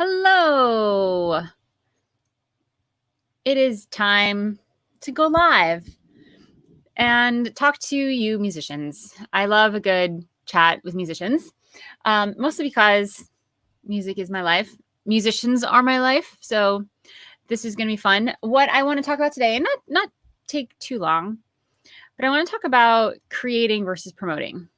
Hello. It is time to go live and talk to you musicians. I love a good chat with musicians, mostly because music is my life. Musicians are my life. So this is going to be fun. What I want to talk about today, and not take too long, but I want to talk about creating versus promoting.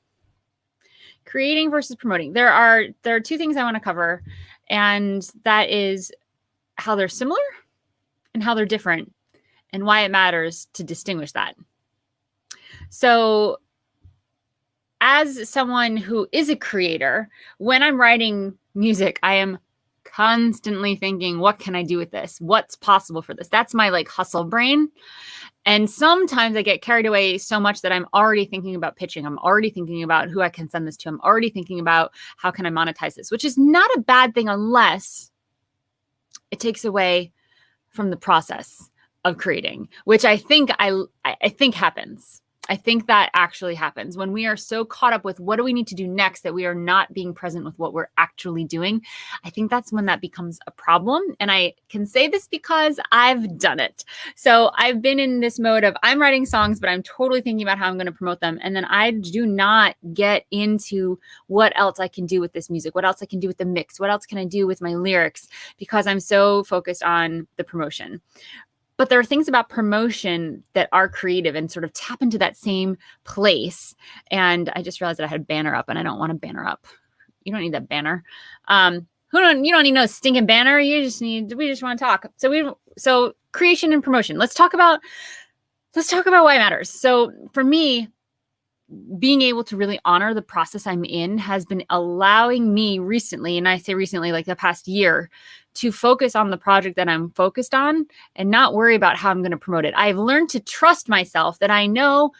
Creating versus promoting. There are two things I want to cover, and that is how they're similar and how they're different and why it matters to distinguish that. So as someone who is a creator, when I'm writing music, I am constantly thinking, what can I do with this? What's possible for this? That's my hustle brain. And sometimes I get carried away so much that I'm already thinking about pitching. I'm already thinking about who I can send this to. I'm already thinking about how can I monetize this, which is not a bad thing unless it takes away from the process of creating, which I think happens. I think that actually happens when we are so caught up with what do we need to do next that we are not being present with what we're actually doing. I think that's when that becomes a problem. And I can say this because I've done it. So I've been in this mode of I'm writing songs, but I'm totally thinking about how I'm going to promote them. And then I do not get into what else I can do with this music, what else I can do with the mix, what else can I do with my lyrics, because I'm so focused on the promotion. But there are things about promotion that are creative and sort of tap into that same place. And I just realized that I had a banner up and I don't want a banner up. You don't need that banner. You don't need no stinking banner. We just want to talk. So creation and promotion. Let's talk about why it matters. So for me, being able to really honor the process I'm in has been allowing me recently, and I say recently, like the past year, to focus on the project that I'm focused on and not worry about how I'm going to promote it. I've learned to trust myself that I know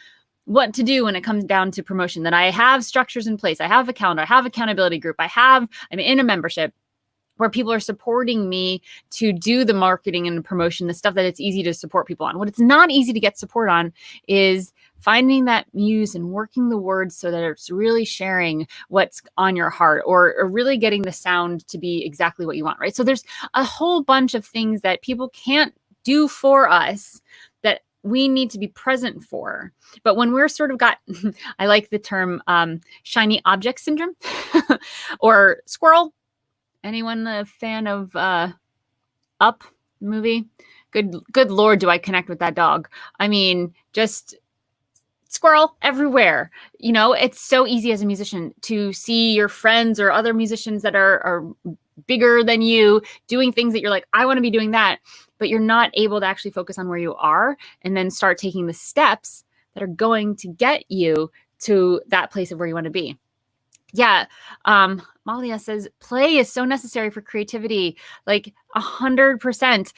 what to do when it comes down to promotion, that I have structures in place. I have a calendar, I have accountability group, I'm in a membership where people are supporting me to do the marketing and the promotion, the stuff that it's easy to support people on. What it's not easy to get support on is finding that muse and working the words so that it's really sharing what's on your heart or really getting the sound to be exactly what you want, right? So there's a whole bunch of things that people can't do for us that we need to be present for. But when we're sort of I like the term shiny object syndrome or squirrel. Anyone a fan of Up movie? Good Lord, do I connect with that dog? I mean, just squirrel everywhere. It's so easy as a musician to see your friends or other musicians that are bigger than you doing things that you're like, I want to be doing that, but you're not able to actually focus on where you are and then start taking the steps that are going to get you to that place of where you want to be. Yeah. Malia says play is so necessary for creativity. 100%.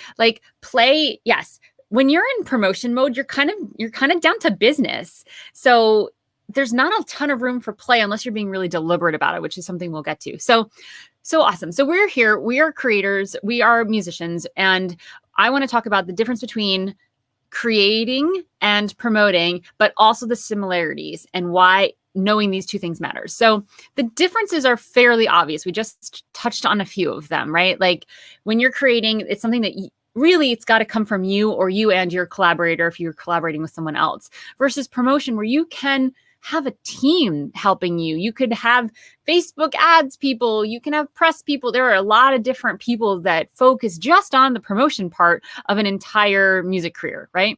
Play. Yes. When you're in promotion mode, you're kind of down to business. So there's not a ton of room for play unless you're being really deliberate about it, which is something we'll get to. So awesome. So we're here. We are creators. We are musicians. And I want to talk about the difference between creating and promoting, but also the similarities and why knowing these two things matters. So the differences are fairly obvious. We just touched on a few of them, right? When you're creating, it's something that really it's got to come from you or you and your collaborator if you're collaborating with someone else, versus promotion where you can have a team helping you. You could have Facebook ads people, you can have press people. There are a lot of different people that focus just on the promotion part of an entire music career, right?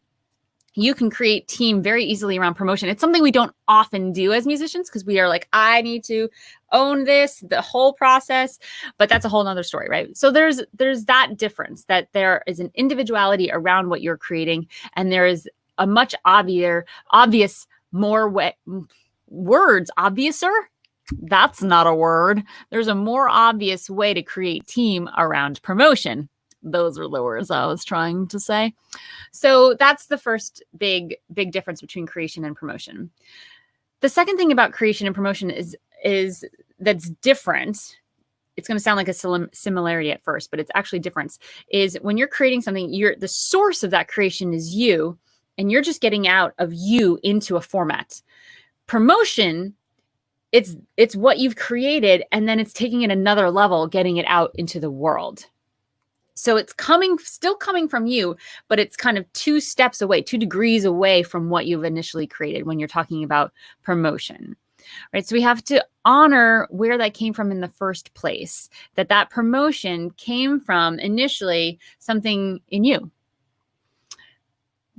You can create team very easily around promotion. It's something we don't often do as musicians because we are like, I need to own this, the whole process, but that's a whole nother story, right? So there's that difference, that there is an individuality around what you're creating, and there is a much obviouser. That's not a word. There's a more obvious way to create team around promotion. Those are the words I was trying to say. So that's the first big difference between creation and promotion. The second thing about creation and promotion is that's different. It's going to sound like a similarity at first, but it's actually difference. Is when you're creating something, the source of that creation is you, and you're just getting out of you into a format. Promotion It's what you've created, and then it's taking it another level, getting it out into the world. So it's still coming from you, but it's kind of 2 steps away, 2 degrees away from what you've initially created when you're talking about promotion, right? So we have to honor where that came from in the first place, that promotion came from initially something in you,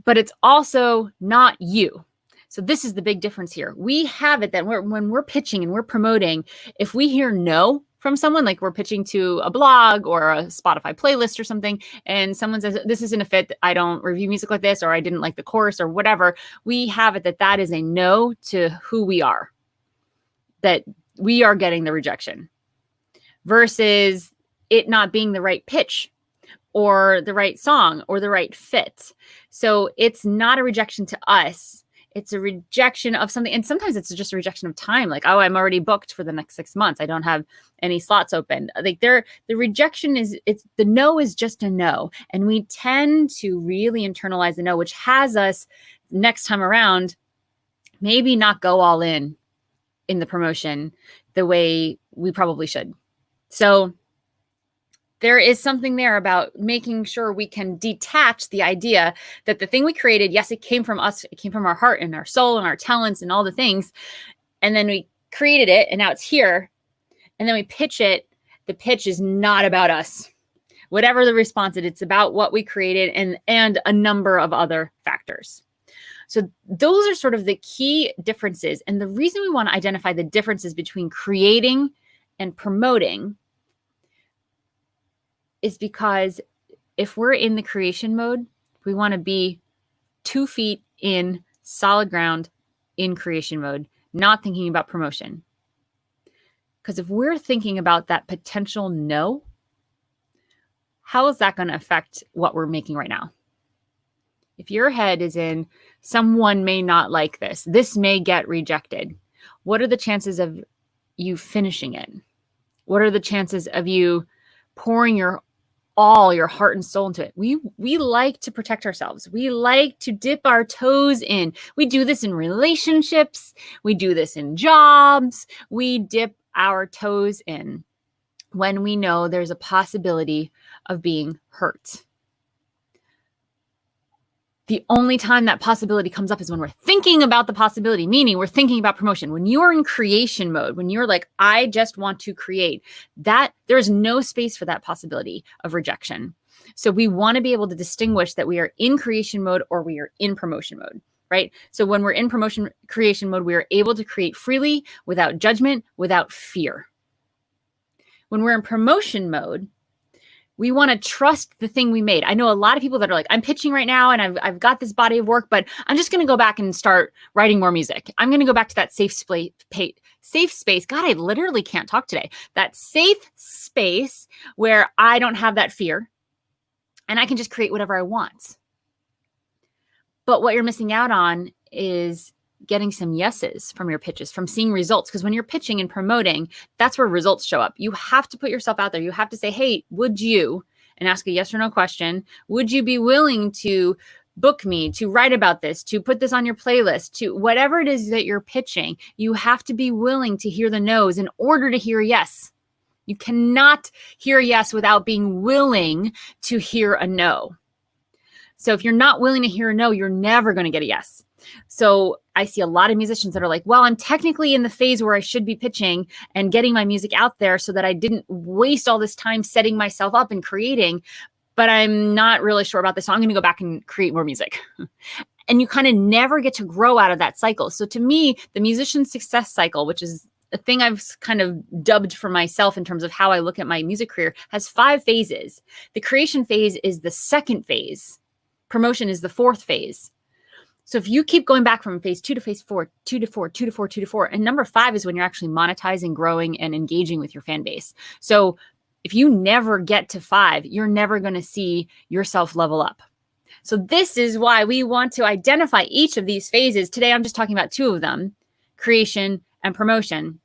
but it's also not you. So this is the big difference here. We have it that when we're pitching and we're promoting, if we hear no from someone, like we're pitching to a blog or a Spotify playlist or something, and someone says, this isn't a fit, I don't review music like this, or I didn't like the chorus or whatever, we have it that is a no to who we are, that we are getting the rejection, versus it not being the right pitch or the right song or the right fit. So it's not a rejection to us. It's a rejection of something. And sometimes it's just a rejection of time. Like, oh, I'm already booked for the next 6 months. I don't have any slots open. Like the rejection the no is just a no. And we tend to really internalize the no, which has us next time around, maybe not go all in the promotion the way we probably should. So there is something there about making sure we can detach the idea that the thing we created, yes, it came from us, it came from our heart and our soul and our talents and all the things. And then we created it and now it's here. And then we pitch it. The pitch is not about us. Whatever the response is, it's about what we created and a number of other factors. So those are sort of the key differences. And the reason we want to identify the differences between creating and promoting is because if we're in the creation mode, we want to be 2 feet in solid ground in creation mode, not thinking about promotion. Because if we're thinking about that potential no, how is that going to affect what we're making right now? If your head is in, someone may not like this may get rejected, what are the chances of you finishing it? What are the chances of you pouring your heart and soul into it? We like to protect ourselves. We like to dip our toes in. We do this in relationships. We do this in jobs. We dip our toes in when we know there's a possibility of being hurt. The only time that possibility comes up is when we're thinking about the possibility, meaning we're thinking about promotion. When you're in creation mode, when you're like, I just want to create, that there's no space for that possibility of rejection. So we want to be able to distinguish that we are in creation mode or we are in promotion mode, right? So when we're in creation mode, we are able to create freely, without judgment, without fear. When we're in promotion mode, we want to trust the thing we made. I know a lot of people that are like, I'm pitching right now and I've got this body of work, but I'm just going to go back and start writing more music. I'm going to go back to that safe space. God, I literally can't talk today. That safe space where I don't have that fear and I can just create whatever I want. But what you're missing out on is getting some yeses from your pitches, from seeing results. Because when you're pitching and promoting, that's where results show up. You have to put yourself out there. You have to say, hey, would you, and ask a yes or no question, would you be willing to book me, to write about this, to put this on your playlist, to whatever it is that you're pitching? You have to be willing to hear the no's in order to hear yes. You cannot hear yes without being willing to hear a no. So if you're not willing to hear a no, you're never going to get a yes. So I see a lot of musicians that are like, well, I'm technically in the phase where I should be pitching and getting my music out there so that I didn't waste all this time setting myself up and creating, but I'm not really sure about this. So I'm going to go back and create more music. And you kind of never get to grow out of that cycle. So to me, the musician success cycle, which is a thing I've kind of dubbed for myself in terms of how I look at my music career, has 5 phases. The creation phase is the second phase. Promotion is the 4th phase. So if you keep going back from phase 2 to phase 4, 2 to 4, 2 to 4, 2 to 4, and number 5 is when you're actually monetizing, growing, and engaging with your fan base. So if you never get to 5, you're never going to see yourself level up. So this is why we want to identify each of these phases. Today, I'm just talking about 2 of them, creation and promotion.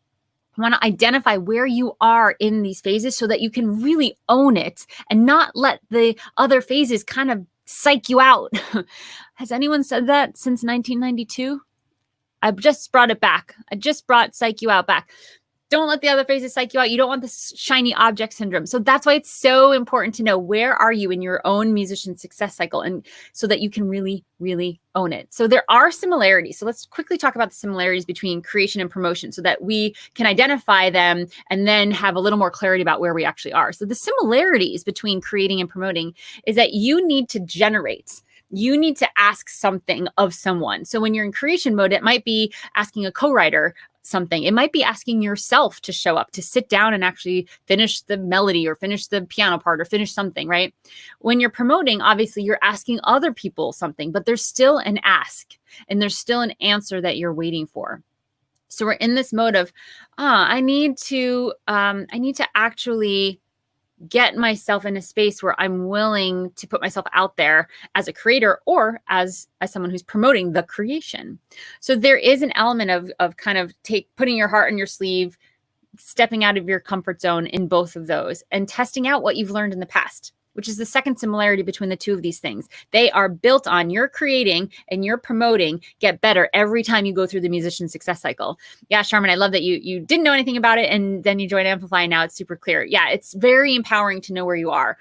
I want to identify where you are in these phases so that you can really own it and not let the other phases kind of psych you out. Has anyone said that since 1992? I just brought it back. I just brought psych you out back. Don't let the other phases psych you out. You don't want this shiny object syndrome. So that's why it's so important to know where are you in your own musician success cycle, and so that you can really, really own it. So there are similarities. So let's quickly talk about the similarities between creation and promotion so that we can identify them and then have a little more clarity about where we actually are. So the similarities between creating and promoting is that you need to generate. You need to ask something of someone. So when you're in creation mode, it might be asking a co-writer something. It might be asking yourself to show up, to sit down and actually finish the melody or finish the piano part or finish something, right? When you're promoting, obviously you're asking other people something, but there's still an ask and there's still an answer that you're waiting for. So we're in this mode of, I need to actually get myself in a space where I'm willing to put myself out there as a creator or as someone who's promoting the creation. So there is an element of kind of putting your heart on your sleeve, stepping out of your comfort zone in both of those and testing out what you've learned in the past, which is the second similarity between the two of these things. They are built on your creating and your promoting get better every time you go through the musician success cycle. Yeah, Charmin, I love that you didn't know anything about it and then you joined Amplify and now it's super clear. Yeah, it's very empowering to know where you are.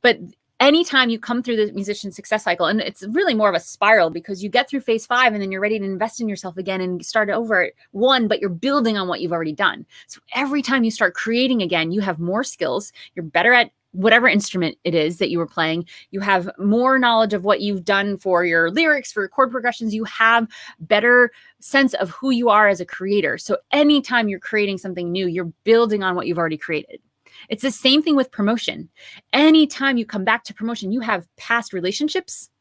But anytime you come through the musician success cycle, and it's really more of a spiral because you get through phase 5 and then you're ready to invest in yourself again and start over at 1, but you're building on what you've already done. So every time you start creating again, you have more skills, you're better at whatever instrument it is that you were playing, you have more knowledge of what you've done for your lyrics, for chord progressions, you have better sense of who you are as a creator. So anytime you're creating something new, you're building on what you've already created. It's the same thing with promotion. Anytime you come back to promotion, you have past relationships,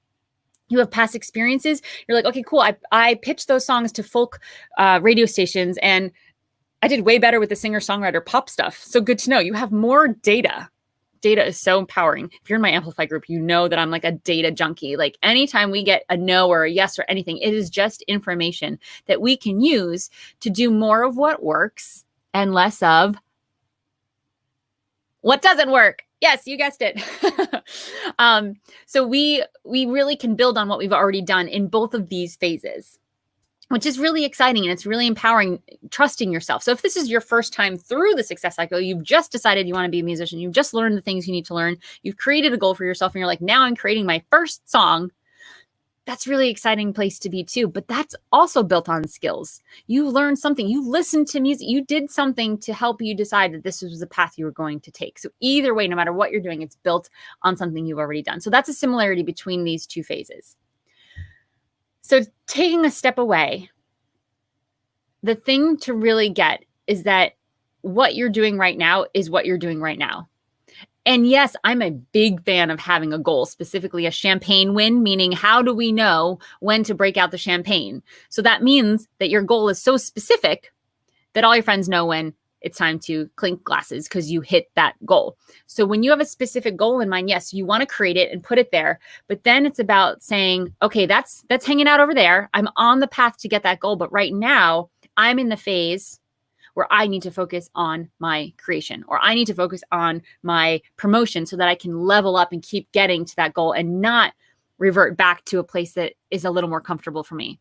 you have past experiences. You're like, okay, cool. I pitched those songs to folk radio stations and I did way better with the singer-songwriter pop stuff. So good to know. You have more data. Data is so empowering. If you're in my Amplify group, you know that I'm like a data junkie. Like anytime we get a no or a yes or anything, it is just information that we can use to do more of what works and less of what doesn't work. Yes, you guessed it. So we really can build on what we've already done in both of these phases, which is really exciting and it's really empowering, trusting yourself. So if this is your first time through the success cycle, you've just decided you want to be a musician, you've just learned the things you need to learn, you've created a goal for yourself and you're like, now I'm creating my first song. That's a really exciting place to be too, but that's also built on skills. You learned something, you listened to music, you did something to help you decide that this was the path you were going to take. So either way, no matter what you're doing, it's built on something you've already done. So that's a similarity between these two phases. So taking a step away, the thing to really get is that what you're doing right now is what you're doing right now. And yes, I'm a big fan of having a goal, specifically a champagne win, meaning how do we know when to break out the champagne? So that means that your goal is so specific that all your friends know when it's time to clink glasses because you hit that goal. So when you have a specific goal in mind, yes, you want to create it and put it there, but then it's about saying, okay, that's hanging out over there. I'm on the path to get that goal, but right now I'm in the phase where I need to focus on my creation, or I need to focus on my promotion so that I can level up and keep getting to that goal and not revert back to a place that is a little more comfortable for me.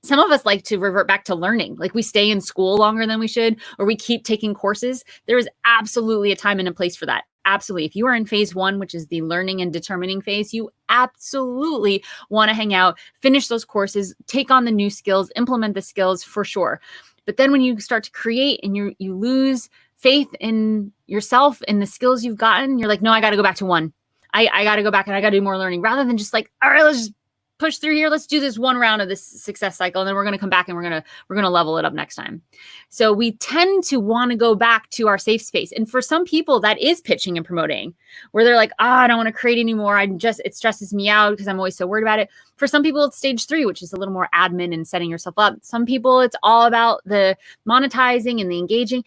Some of us like to revert back to learning, like we stay in school longer than we should, or we keep taking courses. There is absolutely a time and a place for that. Absolutely. If you are in phase 1, which is the learning and determining phase, you absolutely want to hang out, finish those courses, take on the new skills, implement the skills for sure. But then when you start to create and you lose faith in yourself and the skills you've gotten, you're like, no, I got to go back to 1. I got to go back and I got to do more learning, rather than just like, all right, let's just push through here. Let's do this one round of this success cycle. And then we're going to come back and we're going to level it up next time. So we tend to want to go back to our safe space. And for some people that is pitching and promoting, where they're like, I don't want to create anymore. It stresses me out because I'm always so worried about it. For some people it's stage 3, which is a little more admin and setting yourself up. Some people it's all about the monetizing and the engaging,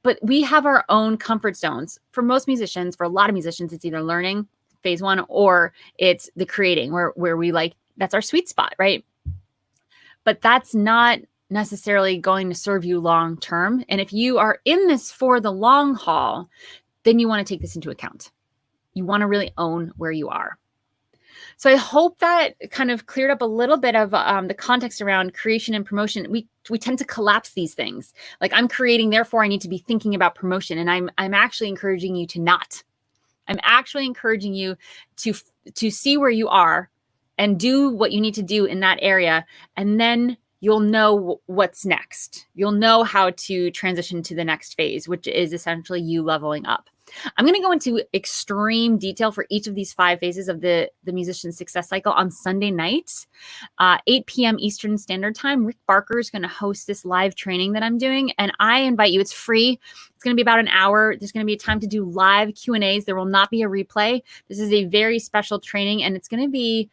but we have our own comfort zones. For most musicians, for a lot of musicians, it's either learning, phase 1, or it's the creating where we like, that's our sweet spot, right? But that's not necessarily going to serve you long term. And if you are in this for the long haul, then you want to take this into account. You want to really own where you are. So I hope that kind of cleared up a little bit of the context around creation and promotion. We tend to collapse these things. Like, I'm creating, therefore I need to be thinking about promotion. And I'm actually encouraging you to not. I'm actually encouraging you to see where you are and do what you need to do in that area. And then you'll know what's next. You'll know how to transition to the next phase, which is essentially you leveling up. I'm going to go into extreme detail for each of these 5 phases of the musician success cycle on Sunday nights, 8 p.m. Eastern Standard Time. Rick Barker is going to host this live training that I'm doing, and I invite you. It's free. It's going to be about an hour. There's going to be a time to do live Q&As. There will not be a replay. This is a very special training, and it's going to be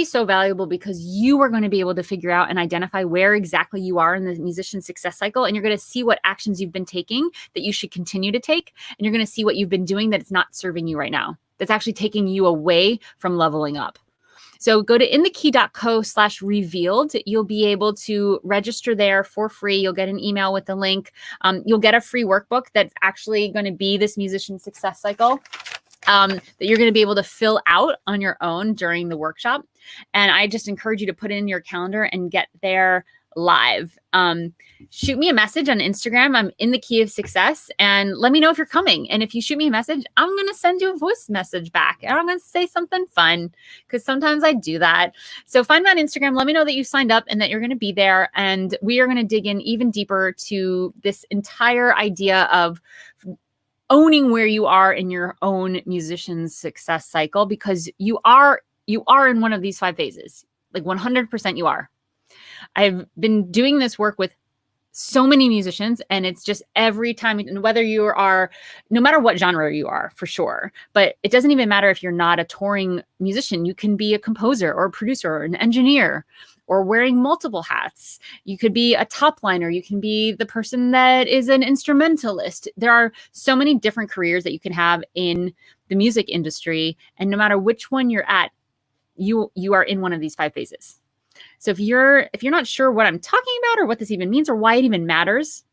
so valuable because you are going to be able to figure out and identify where exactly you are in the musician success cycle. And you're going to see what actions you've been taking that you should continue to take. And you're going to see what you've been doing that it's not serving you right now, that's actually taking you away from leveling up. So go to inthekey.co/revealed. You'll be able to register there for free. You'll get an email with the link. You'll get a free workbook that's actually going to be this musician success cycle. That you're going to be able to fill out on your own during the workshop. And I just encourage you to put it in your calendar and get there live. Shoot me a message on Instagram. I'm in the Key of Success, and let me know if you're coming. And if you shoot me a message, I'm going to send you a voice message back, and I'm going to say something fun because sometimes I do that. So find me on Instagram. Let me know that you signed up and that you're going to be there. And we are going to dig in even deeper to this entire idea of owning where you are in your own musician's success cycle, because you are in one of these 5 phases. Like 100% you are. I've been doing this work with so many musicians, and it's just every time, whether you are, no matter what genre you are, for sure, but it doesn't even matter if you're not a touring musician. You can be a composer or a producer or an engineer, or wearing multiple hats. You could be a top liner. You can be the person that is an instrumentalist. There are so many different careers that you can have in the music industry. And no matter which one you're at, you are in one of these 5 phases. So if you're not sure what I'm talking about or what this even means or why it even matters,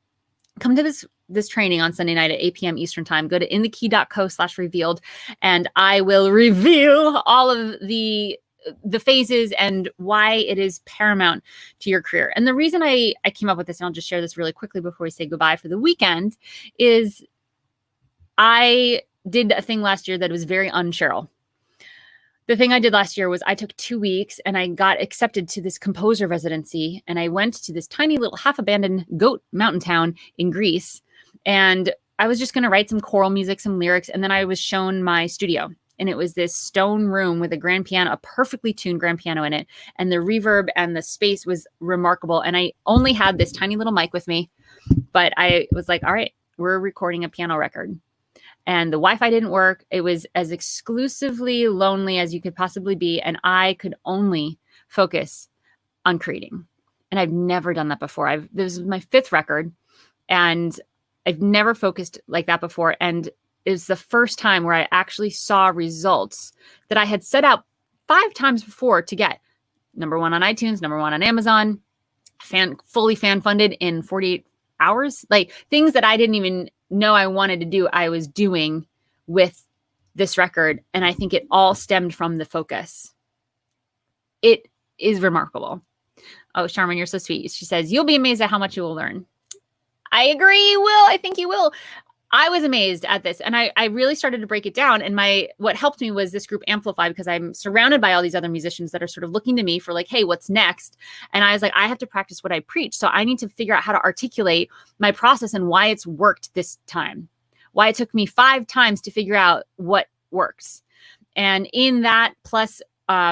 come to this training on Sunday night at 8 p.m. Eastern Time. Go to inthekey.co/revealed, and I will reveal all of the phases and why it is paramount to your career. And the reason I came up with this, and I'll just share this really quickly before we say goodbye for the weekend, is I did a thing last year that was very un-Cheryl. The thing I did last year was I took 2 weeks and I got accepted to this composer residency, and I went to this tiny little half-abandoned goat mountain town in Greece, and I was just going to write some choral music, some lyrics, and then I was shown my studio. And it was this stone room with a grand piano, a perfectly tuned grand piano in it. And the reverb and the space was remarkable. And I only had this tiny little mic with me, but I was like, all right, we're recording a piano record. And the Wi-Fi didn't work. It was as exclusively lonely as you could possibly be. And I could only focus on creating. And I've never done that before. This is my 5th record, and I've never focused like that before. And it was the first time where I actually saw results that I had set out 5 times before to get. Number 1 on iTunes, number 1 on Amazon, fully fan funded in 48 hours. Like, things that I didn't even know I wanted to do, I was doing with this record. And I think it all stemmed from the focus. It is remarkable. Oh, Charmin, you're so sweet. She says, you'll be amazed at how much you will learn. I agree, you will. I think you will. I was amazed at this, and I really started to break it down. And what helped me was this group Amplify, because I'm surrounded by all these other musicians that are sort of looking to me for like, hey, what's next? And I was like, I have to practice what I preach. So I need to figure out how to articulate my process and why it's worked this time, why it took me 5 times to figure out what works. And in that, plus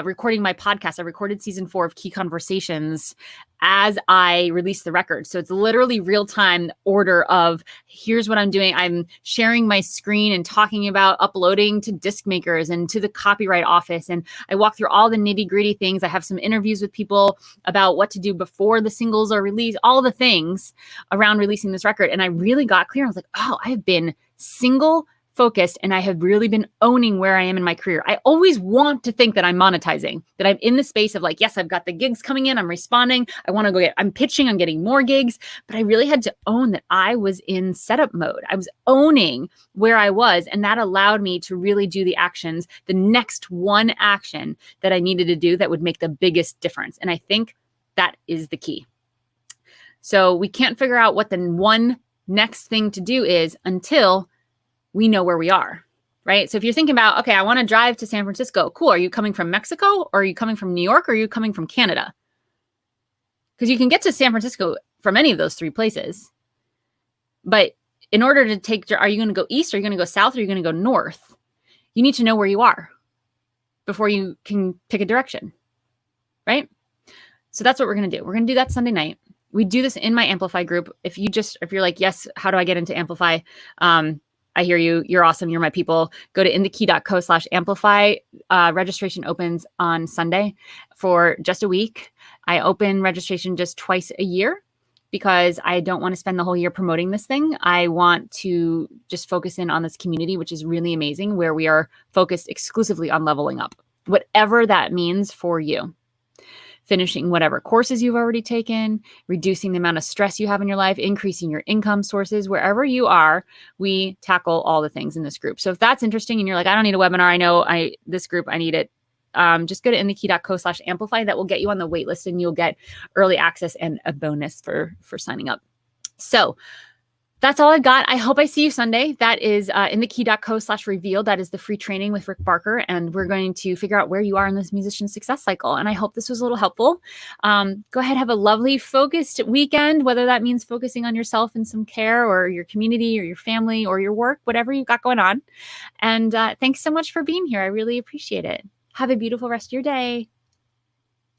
recording my podcast, I recorded season 4 of Key Conversations as I released the record. So it's literally real time order of here's what I'm doing. I'm sharing my screen and talking about uploading to disc makers and to the copyright office. And I walk through all the nitty gritty things. I have some interviews with people about what to do before the singles are released, all the things around releasing this record. And I really got clear. I was like, oh, I've been single focused and I have really been owning where I am in my career. I always want to think that I'm monetizing, that I'm in the space of like, yes, I've got the gigs coming in, I'm responding, I want to go I'm pitching, I'm getting more gigs, but I really had to own that I was in setup mode. I was owning where I was, and that allowed me to really do the actions, the next one action that I needed to do that would make the biggest difference. And I think that is the key. So we can't figure out what the one next thing to do is until we know where we are, right? So if you're thinking about, okay, I want to drive to San Francisco. Cool. Are you coming from Mexico, or are you coming from New York, or are you coming from Canada? Because you can get to San Francisco from any of those three places. But in order to take, are you going to go east? Are you going to go south? Or are you going to go north? You need to know where you are before you can pick a direction, right? So that's what we're going to do. We're going to do that Sunday night. We do this in my Amplify group. If you're like, yes, how do I get into Amplify? I hear you. You're awesome. You're my people. Go to inthekey.co/amplify. Registration opens on Sunday for just a week. I open registration just twice a year because I don't want to spend the whole year promoting this thing. I want to just focus in on this community, which is really amazing, where we are focused exclusively on leveling up, whatever that means for you. Finishing whatever courses you've already taken, reducing the amount of stress you have in your life, increasing your income sources, wherever you are, we tackle all the things in this group. So if that's interesting and you're like, I don't need a webinar, I know this group, I need it. Just go to inthekey.co/amplify. That will get you on the wait list, and you'll get early access and a bonus for signing up. So that's all I've got. I hope I see you Sunday. That is inthekey.co/reveal. That is the free training with Rick Barker. And we're going to figure out where you are in this musician success cycle. And I hope this was a little helpful. Go ahead, have a lovely focused weekend, whether that means focusing on yourself and some care, or your community, or your family, or your work, whatever you've got going on. And thanks so much for being here. I really appreciate it. Have a beautiful rest of your day.